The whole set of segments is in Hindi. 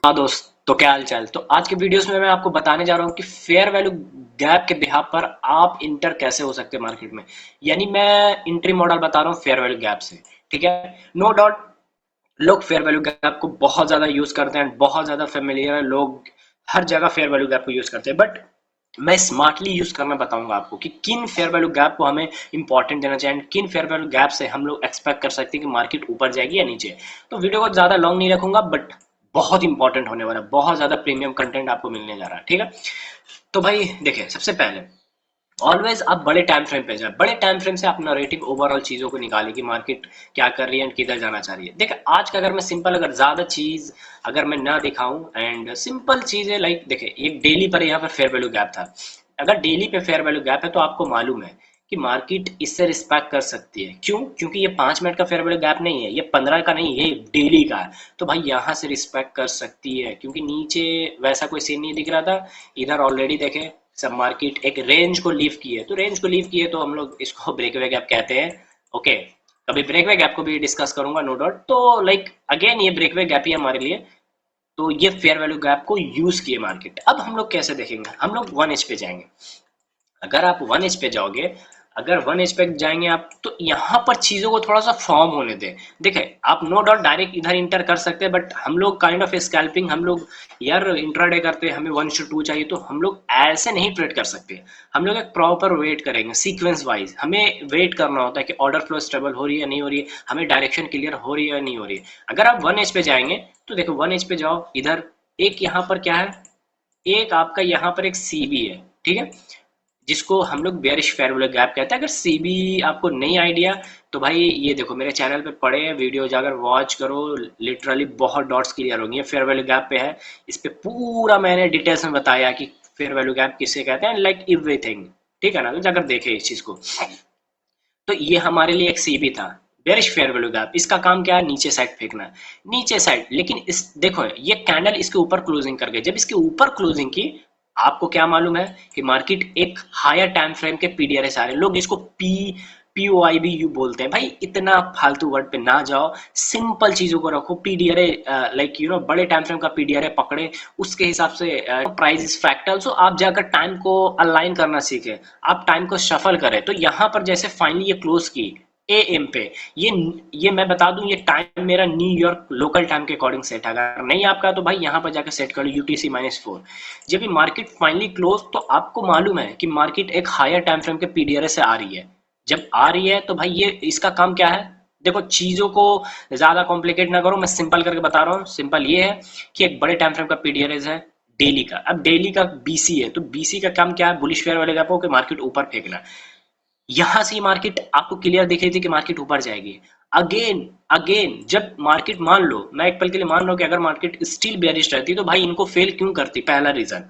हाँ दोस्त, तो क्या हाल चाल। तो आज के वीडियोस में मैं आपको बताने जा रहा हूँ कि फेयर वैल्यू गैप के बिहाफ पर आप इंटर कैसे हो सकते हैं मार्केट में। यानी मैं इंट्री मॉडल बता रहा हूँ फेयर वैल्यू गैप से। ठीक है। नो डाउट लोग फेयर वैल्यू गैप को बहुत ज्यादा यूज करते हैं, बहुत ज्यादा फेमिलियर है, लोग हर जगह फेयर वैल्यू गैप को यूज करते हैं। बट मैं स्मार्टली यूज करना बताऊंगा आपको कि किन फेयर वैल्यू गैप को हमें इंपॉर्टेंट देना चाहिए एंड किन फेयर वैल्यू गैप से हम लोग एक्सपेक्ट कर सकते हैं कि मार्केट ऊपर जाएगी या नीचे। तो वीडियो को ज्यादा लॉन्ग नहीं रखूंगा, बट बहुत इंपॉर्टेंट होने वाला है, बहुत ज्यादा प्रीमियम कंटेंट आपको मिलने जा रहा है। ठीक है। तो भाई देखिए, सबसे पहले ऑलवेज आप बड़े टाइम फ्रेम पे जाए। बड़े टाइम फ्रेम से आप नरेटिव ओवरऑल चीजों को निकालें कि मार्केट क्या कर रही है एंड किधर जाना चाह रही है। देखिए आज का अगर मैं सिंपल, अगर ज्यादा चीज अगर मैं ना दिखाऊं एंड सिंपल चीज है, लाइक देखिए एक डेली पर यहाँ पर फेयर वैल्यू गैप था। अगर डेली पे फेयर वैल्यू गैप है तो आपको मालूम है कि मार्केट इससे रिस्पेक्ट कर सकती है। क्यों? क्योंकि ये 5 मिनट का फेयर वैल्यू गैप नहीं है, ये 15 का नहीं, ये डेली का है। तो भाई यहाँ से रिस्पेक्ट कर सकती है क्योंकि नीचे वैसा कोई सीन नहीं दिख रहा था। इधर ऑलरेडी देखे सब मार्केट एक रेंज को लीव की है, तो रेंज को लीव की है तो हम लोग इसको ब्रेकवे गैप कहते हैं। ओके। कभी ब्रेकवे गैप को भी डिस्कस करूंगा, नो डाउट। तो लाइक अगेन ये ब्रेकवे गैप ही है हमारे लिए। तो ये फेयर वैल्यू गैप को यूज किए मार्केट। अब हम लोग कैसे देखेंगे, हम लोग 1 एच पे जाएंगे। अगर आप 1 एच पे जाओगे, अगर 1 एच पे जाएंगे आप, तो यहाँ पर चीजों को थोड़ा सा फॉर्म होने दें। देखिए आप नो डाउट डायरेक्ट इधर इंटर कर सकते हैं, बट हम लोग काइंड ऑफ स्कैल्पिंग, हम लोग यार इंट्राडे करते हैं, हमें 1:2 चाहिए, तो हम लोग ऐसे नहीं ट्रेड कर सकते। हम लोग एक प्रॉपर वेट करेंगे सीक्वेंस वाइज। हमें वेट करना होता है कि ऑर्डर फ्लो स्टेबल हो रही है नहीं हो रही है, हमें डायरेक्शन क्लियर हो रही है या नहीं हो रही है। अगर आप 1 एच पे जाएंगे तो देखो 1 एच पे जाओ, इधर एक यहाँ पर क्या है, एक आपका यहाँ पर एक सीबी है। ठीक है। जिसको हम लोग बेयरिश फेयर वैल्यू गैप कहते हैं। अगर सीबी आपको नहीं आइडिया तो भाई ये देखो मेरे चैनल पे पड़े हैं वीडियो, जाकर वॉच करो। लिटरली बहुत डॉट्स क्लियर होंगे। फेयर वैल्यू गैप पे है, इस पे पूरा मैंने डिटेल्स में बताया कि फेयर वैल्यू गैप किसे कहते हैं, लाइक एवरीथिंग। ठीक है ना, तो जाकर देखे इस चीज को। तो ये हमारे लिए एक सीबी था, बेरिश फेयर वैल्यू गैप। इसका काम क्या है, नीचे साइड फेंकना है, नीचे साइड। लेकिन इस देखो ये कैंडल इसके ऊपर क्लोजिंग कर गई। जब इसके ऊपर क्लोजिंग की, आपको क्या मालूम है कि मार्केट एक हायर टाइम फ्रेम के पीडीआरएस आ रहे हैं। लोग इसको पीओआई भी यू बोलते हैं। भाई इतना फालतू वर्ड पे ना जाओ, सिंपल चीजों को रखो। पीडीआरए लाइक बड़े टाइम फ्रेम का पीडीआरए पकड़े, उसके हिसाब से प्राइस इज फ्रैक्टल, सो आप जाकर टाइम को अलाइन करना सीखे, आप टाइम को शफल करें। तो यहाँ पर जैसे फाइनली ये क्लोज की एएम पे, ये ये मैं बता दूं, ये टाइम मेरा न्यूयॉर्क लोकल टाइम के अकॉर्डिंग सेट है। अगर नहीं आपका तो भाई यहाँ पर जाकर सेट कर लो UTC-4। जब ये मार्केट फाइनली क्लोज, तो आपको मालूम है कि मार्केट एक हायर टाइम फ्रेम के पीडीआरएस से आ रही है। जब आ रही है तो भाई ये इसका काम क्या है, देखो चीजों को ज्यादा कॉम्प्लिकेट ना करो, मैं सिंपल करके बता रहा हूँ। सिंपल ये है कि एक बड़े टाइम फ्रेम का पीडीआरएस है डेली का। अब डेली का बीसी है, तो बीसी का काम क्या है, बुलिश फेयर वाले गैप को मार्केट ऊपर फेंकना। यहां से मार्केट आपको क्लियर दिख रही थी कि मार्केट ऊपर जाएगी। अगेन अगेन जब मार्केट, मान लो मैं एक पल के लिए मान लो कि अगर मार्केट स्टिल बेयरिश रहती तो भाई इनको फेल क्यों करती। पहला रीजन,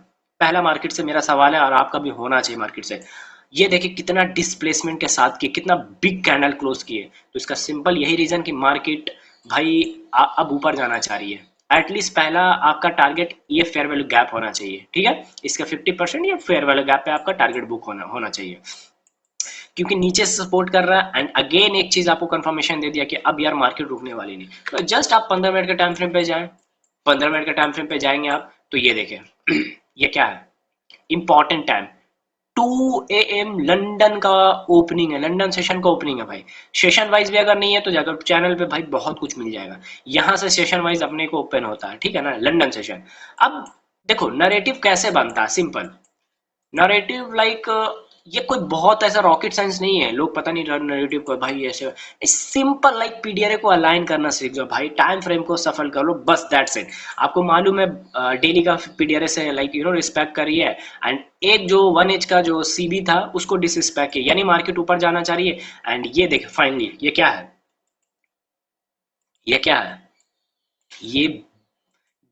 पहला मार्केट से मेरा सवाल है और आपका भी होना चाहिए मार्केट से। ये देखिए कितना डिस्प्लेसमेंट के साथ किए, कितना बिग कैंडल क्लोज किए। तो इसका सिंपल यही रीजन कि मार्केट भाई अब ऊपर जाना चाह रही है। एटलीस्ट पहला आपका टारगेट ये फेयर वैल्यू गैप होना चाहिए। ठीक है। इसका 50% या फेयर वैल्यू गैप पे आपका टारगेट बुक होना चाहिए, क्योंकि नीचे से सपोर्ट कर रहा है। एंड अगेन एक चीज आपको कंफर्मेशन दे दिया कि अब यार मार्केट रुकने वाली नहीं। तो जस्ट आप 15 मिनट के टाइम फ्रेम पे जाएं, 15 मिनट के टाइम फ्रेम पे जाएंगे आप, तो ये देखें ये क्या है, इंपॉर्टेंट टाइम 2 AM लंदन का ओपनिंग है, लंदन सेशन का ओपनिंग है भाई। सेशन वाइज भी अगर नहीं है तो जाकर चैनल पे भाई बहुत कुछ मिल जाएगा। यहां से सेशन वाइज अपने को ओपन होता है, ठीक है ना, लंदन सेशन। अब देखो नरेटिव कैसे बनता है, सिंपल नरेटिव लाइक, ये कोई बहुत ऐसा रॉकेट साइंस नहीं है। लोग पता नहीं नरेटिव को भाई ऐसे, सिंपल लाइक पीडीआरए को अलाइन करना सीख जाओ भाई, टाइम फ्रेम को सफल कर लो, बस दैट्स इट। आपको मालूम है डेली का पीडीआरए से लाइक रिस्पेक्ट करी है। एंड एक जो 1 एच का जो सीबी था उसको डिसरिस्पेक्ट किया, यानी मार्केट ऊपर जाना चाह रही है। एंड ये देख फाइनली ये क्या है, ये क्या है, ये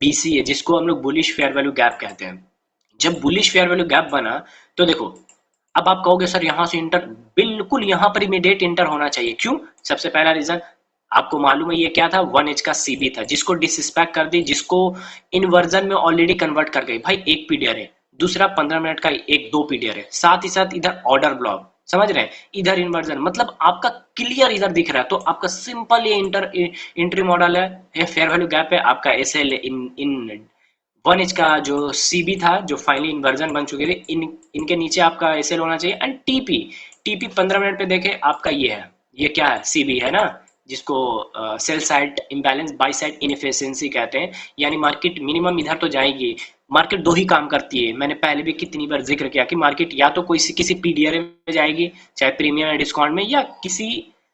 बीसी है, जिसको हम लोग बुलिश फेयर वैल्यू गैप कहते हैं। जब बुलिश फेयर वैल्यू गैप बना, तो देखो अब आप कहोगे सर यहां से इंटर, बिल्कुल यहां पर इमीडिएट इंटर होना चाहिए। क्यों? सबसे पहला रीजन आपको मालूम है ये क्या था, 1 एच का सीबी था, जिसको डिसरिस्पेक्ट कर दी, जिसको इन्वर्जन में ऑलरेडी कन्वर्ट कर गई भाई। एक पीडीआर है, दूसरा 15 मिनट का एक 2 पीडीआर है, साथ ही साथ इधर ऑर्डर ब्लॉक, समझ रहे हैं, इधर इन्वर्जन, मतलब आपका क्लियर इधर दिख रहा है। तो आपका सिंपल ये इंट्री मॉडल है, ये फेयर वैल्यू गैप है आपका। S L in in one H का जो सीबी था, जो फाइनली इन्वर्जन बन चुके थे, इनके नीचे आपका एसएल होना चाहिए। एंड टीपी, टीपी 15 मिनट पे देखे आपका ये है, ये क्या है, सीबी है ना, जिसको sell side imbalance by side inefficiency कहते हैं। यानी मार्केट मिनिमम इधर तो जाएगी। मार्केट दो ही काम करती है, मैंने पहले भी कितनी बार जिक्र किया कि मार्केट या तो कोई किसी पीडीआरए में जाएगी, चाहे प्रीमियम या डिस्काउंट में, या किसी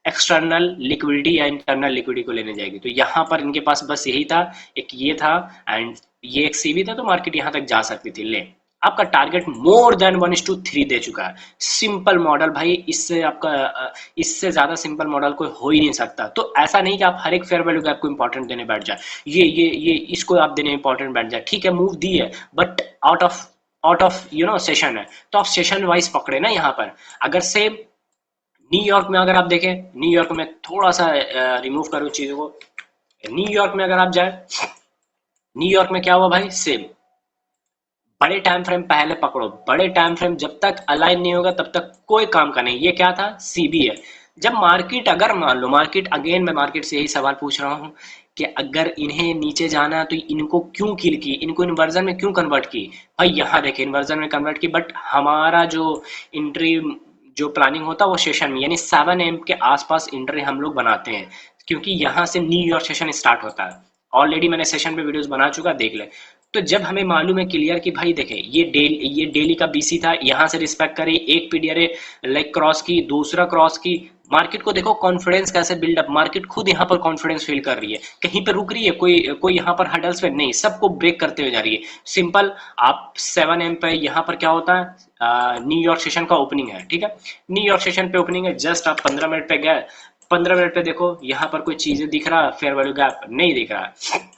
एक्सटर्नल लिक्विडिटी या इंटरनल लिक्विडिटी को लेने जाएगी। तो यहाँ पर इनके पास बस यही था, एक ये था एंड ये एक सीबी था, तो मार्केट यहाँ तक जा सकती थी। ले, आपका टारगेट मोर देन 1:3 दे चुका है। सिंपल मॉडल भाई, इससे आपका इससे ज्यादा सिंपल मॉडल कोई हो ही नहीं सकता। तो ऐसा नहीं कि आप हर एक फेयर वैल्यू गैप को इंपॉर्टेंट देने बैठ जाए, ये इसको आप देने इंपॉर्टेंट बैठ जाए। ठीक है, मूव दी है, बट आउट ऑफ सेशन है, तो आप सेशन वाइज पकड़े ना। यहाँ पर अगर से न्यूयॉर्क में अगर आप देखें, न्यूयॉर्क में थोड़ा सा रिमूव करो चीजों को, न्यूयॉर्क में अगर आप जाए, न्यूयॉर्क में क्या हुआ भाई, सेम बड़े टाइम फ्रेम पहले पकड़ो। बड़े टाइम फ्रेम जब तक अलाइन नहीं होगा तब तक कोई काम का नहीं। ये क्या था, सीबी है। जब मार्केट, अगर मान लो मार्केट, अगेन मैं मार्केट से यही सवाल पूछ रहा हूँ कि अगर इन्हें नीचे जाना है तो इनको क्यों किल की, इनको इन्वर्जन में क्यों कन्वर्ट की। भाई यहाँ देखे इन्वर्जन में कन्वर्ट की, बट हमारा जो इंट्री जो प्लानिंग होता है वो सेशन में, यानी 7 AM के आसपास इंट्री हम लोग बनाते हैं, क्योंकि यहाँ से न्यूयॉर्क सेशन स्टार्ट होता है। ऑलरेडी मैंने सेशन पे वीडियोस बना चुका, देख ले। तो जब हमें मालूम है क्लियर कि भाई देखे ये डेली का बीसी था, यहाँ से रिस्पेक्ट करी, एक पीडीआरए लाइक क्रॉस की, दूसरा क्रॉस की, मार्केट को देखो कॉन्फिडेंस कैसे बिल्डअप, मार्केट खुद यहाँ पर कॉन्फिडेंस फील कर रही है, कहीं पर रुक रही है, कोई कोई यहाँ पर हडल्स पे नहीं, सबको ब्रेक करते हुए जा रही है। सिंपल, आप 7 AM पे यहाँ पर क्या होता है, न्यूयॉर्क सेशन का ओपनिंग है, ठीक है, न्यूयॉर्क सेशन पे ओपनिंग है, जस्ट आप 15 मिनट पे गए, 15 मिनट पे देखो यहाँ पर कोई चीजें दिख रहा है, फेयर वैल्यू गैप नहीं दिख रहा है।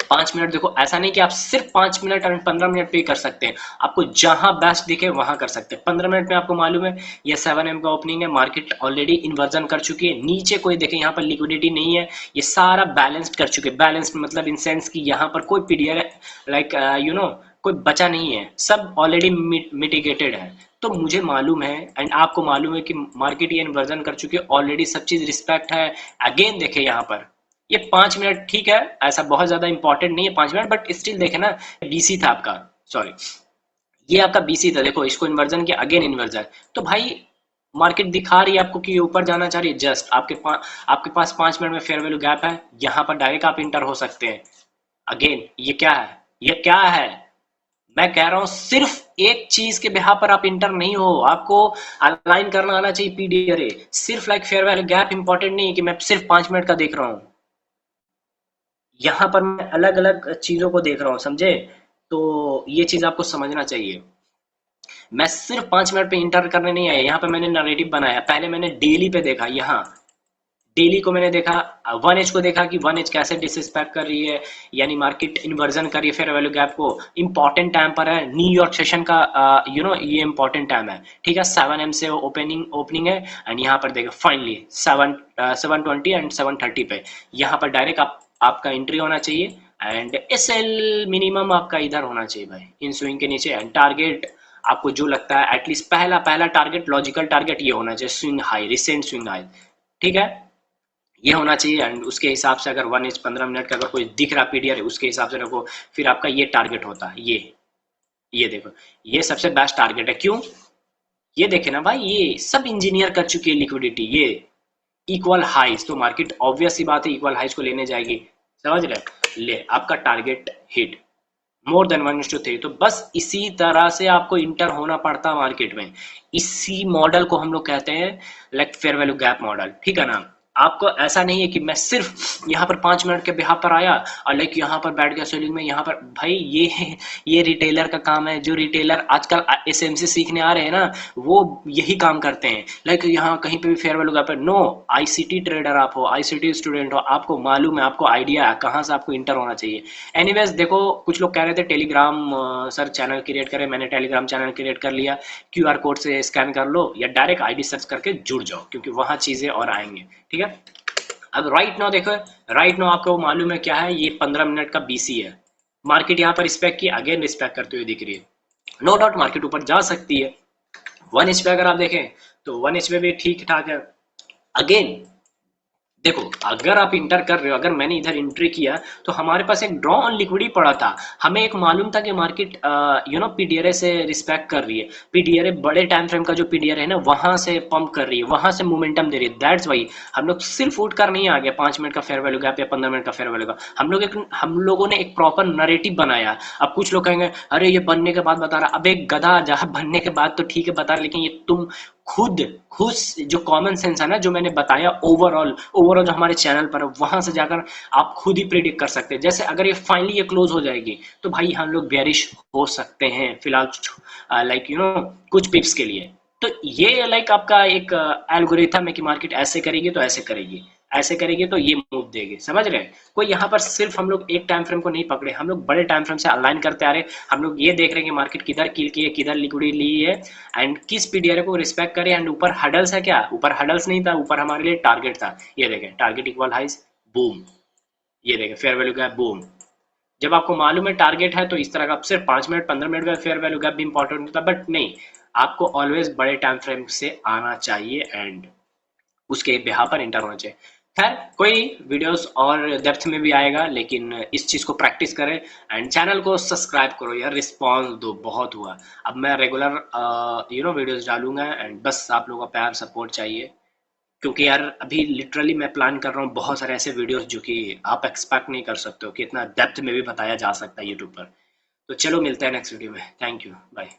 5 मिनट देखो, ऐसा नहीं कि आप सिर्फ 5 मिनट और 15 मिनट पे ही कर सकते हैं, आपको जहां बेस्ट दिखे वहां कर सकते हैं। 15 मिनट में आपको मालूम है ये 7 AM का ओपनिंग है, मार्केट ऑलरेडी इन्वर्जन कर चुकी है, नीचे कोई देखे यहाँ पर लिक्विडिटी नहीं है, ये सारा बैलेंस्ड कर चुके हैं। बैलेंस्ड मतलब इन सेंस कि यहाँ पर कोई पीडीआर लाइक कोई बचा नहीं है, सब ऑलरेडी मिटिगेटेड है। तो मुझे मालूम है एंड आपको मालूम है कि मार्केट ये इन्वर्जन कर चुकी है ऑलरेडी, सब चीज रिस्पेक्ट है। अगेन देखे यहाँ पर ये 5 मिनट, ठीक है, ऐसा बहुत ज्यादा इंपॉर्टेंट नहीं है 5 मिनट, बट स्टिल देखे ना, बीसी था आपका, सॉरी ये आपका बीसी था, देखो इसको इन्वर्जन किया, अगेन इन्वर्जन। तो भाई मार्केट दिखा रही है आपको कि ऊपर जाना चाह रही है, जस्ट आपके पास 5 मिनट में फेयर वैल्यू गैप है, यहाँ पर डायरेक्ट आप इंटर हो सकते हैं। अगेन ये क्या है, ये क्या है, मैं कह रहा हूं सिर्फ एक चीज के बिहार पर आप इंटर नहीं हो, आपको अलाइन करना आना चाहिए पीडीआरए। सिर्फ like fair value gap important नहीं है कि मैं सिर्फ 5 मिनट का देख रहा हूँ, यहाँ पर मैं अलग अलग चीजों को देख रहा हूँ, समझे। तो ये चीज आपको समझना चाहिए, मैं सिर्फ 5 मिनट पे इंटर करने नहीं आया, यहाँ पे मैंने नरेटिव बनाया। पहले मैंने डेली पे देखा, यहाँ डेली को मैंने देखा, 1H को देखा कि 1H कैसे डिसरिस्पेक्ट कर रही है, यानी मार्केट इन्वर्जन कर रही है फेयर वैल्यू गैप को। इंपॉर्टेंट टाइम पर है, न्यूयॉर्क सेशन का ये इंपॉर्टेंट टाइम है, ठीक है, 7 AM से ओपनिंग है एंड यहाँ पर देखो फाइनली 7:20 एंड 7:30 पे यहाँ पर डायरेक्ट आपका एंट्री होना चाहिए एंड एसएल मिनिमम आपका इधर होना चाहिए भाई, इन स्विंग के नीचे। एंड टारगेट आपको जो लगता है एटलीस्ट पहला टारगेट, लॉजिकल टारगेट ये होना चाहिए, swing high, recent swing high, ठीक है, ये होना चाहिए। एंड उसके हिसाब से अगर 1H 15 मिनट का अगर कोई दिख रहा पीडीआर है, उसके हिसाब से रखो, फिर आपका ये टारगेट होता है, ये देखो, ये सबसे बेस्ट टारगेट है। क्यों, ये देखे ना भाई, ये सब इंजीनियर कर चुकी है लिक्विडिटी, ये इक्वल हाइज, तो मार्केट ऑब्वियस सी बात है इक्वल हाइज को लेने जाएगी, समझ रहे। ले, आपका टारगेट हिट मोर देन 1:3। तो बस इसी तरह से आपको इंटर होना पड़ता है मार्केट में, इसी मॉडल को हम लोग कहते हैं like fair value gap model, ठीक है ना। आपको ऐसा नहीं है कि मैं सिर्फ यहाँ पर 5 मिनट के बिहार पर आया और लाइक यहाँ पर बैठ गया सेलिंग में, यहाँ पर भाई ये रिटेलर का काम है। जो रिटेलर आजकल एसएमसी सीखने आ रहे हैं ना, वो यही काम करते हैं, लाइक यहाँ कहीं पे भी फेयर वैल्यू गैप है, नो, आईसीटी ट्रेडर आप हो, आईसीटी स्टूडेंट हो, आपको मालूम है, आपको आइडिया है कहाँ से आपको इंटर होना चाहिए। एनीवेज देखो, कुछ लोग कह रहे थे टेलीग्राम सर चैनल क्रिएट करें, मैंने टेलीग्राम चैनल क्रिएट कर लिया, क्यूआर कोड से स्कैन कर लो या डायरेक्ट आईडी सर्च करके जुड़ जाओ, क्योंकि वहां चीजें और आएंगे, ठीक है। अब राइट नाउ देखो, राइट नाउ आपको मालूम है क्या है, ये 15 मिनट का बीसी है, मार्केट यहाँ पर रिस्पेक्ट की, अगेन रिस्पेक्ट करते हुए दिख रही है, नो डाउट मार्केट ऊपर जा सकती है। 1H पे अगर आप देखें तो 1H पे भी ठीक ठाक है। अगेन देखो, अगर आप इंटर कर रहे हो, अगर मैंने इधर एंट्री किया तो हमारे पास एक ड्रॉ ऑन लिक्विड ही पड़ा था। हमें एक मालूम था कि मार्केट पीडीआरए से रिस्पेक्ट कर रही है, पीडीआरए बड़े टाइम फ्रेम का जो पीडीआरए है ना वहां से पंप कर रही है, वहां से मोमेंटम दे रही है। दैट्स वाई हम लोग सिर्फ उठ कर नहीं आ गए 5 मिनट का फेयर वैल्यू गैप या 15 मिनट का फेयर वैल्यू का, हम लोगों ने एक प्रॉपर नरेटिव बनाया। अब कुछ लोग कहेंगे अरे ये बनने के बाद बता रहा, अब एक गधा जहां बनने के बाद तो ठीक है बता रहा, लेकिन ये तुम खुद खुद जो कॉमन सेंस है ना, जो मैंने बताया ओवरऑल ओवरऑल जो हमारे चैनल पर है, वहां से जाकर आप खुद ही प्रिडिक्ट कर सकते हैं। जैसे अगर ये फाइनली ये क्लोज हो जाएगी तो भाई हम लोग बेरिश हो सकते हैं फिलहाल, लाइक कुछ पिप्स के लिए। तो ये लाइक आपका एक एल्गोरिथम है कि मार्केट ऐसे करेगी तो ऐसे करेगी, ऐसे करेगी तो ये मूव देगी, समझ रहे हैं। कोई यहाँ पर सिर्फ हम लोग एक टाइम फ्रेम को नहीं पकड़े, हम लोग बड़े टाइम फ्रेम से अलाइन करते आ रहे। हम लोग ये देख रहे हैं कि मार्केट किधर किल की है, किधर लिक्विडिटी ली है, एंड किस पीडीआरए को रिस्पेक्ट करे। एंड ऊपर हडल्स है क्या, ऊपर हडल्स नहीं था, ऊपर हमारे लिए टारगेट था। ये देखें टारगेट इक्वल हाइज, बूम, ये देखें फेयर वैल्यू गैप, बूम। जब आपको मालूम है टारगेट है तो इस तरह का सिर्फ 5 मिनट 15 मिनट में फेयर वैल्यू गैप भी इंपॉर्टेंट होता है, बट नहीं, आपको ऑलवेज बड़े टाइम फ्रेम से आना चाहिए एंड उसके बिहा पर इंटर होना चाहिए। खैर कोई वीडियोस और डेप्थ में भी आएगा, लेकिन इस चीज़ को प्रैक्टिस करें एंड चैनल को सब्सक्राइब करो यार, रिस्पॉन्स दो, बहुत हुआ। अब मैं रेगुलर वीडियोस डालूंगा एंड बस आप लोगों का प्यार सपोर्ट चाहिए, क्योंकि यार अभी लिटरली मैं प्लान कर रहा हूँ बहुत सारे ऐसे वीडियोस जो कि आप एक्सपेक्ट नहीं कर सकते हो कि इतना डेप्थ में भी बताया जा सकता है यूट्यूब पर। तो चलो मिलते हैं नेक्स्ट वीडियो में, थैंक यू, बाय।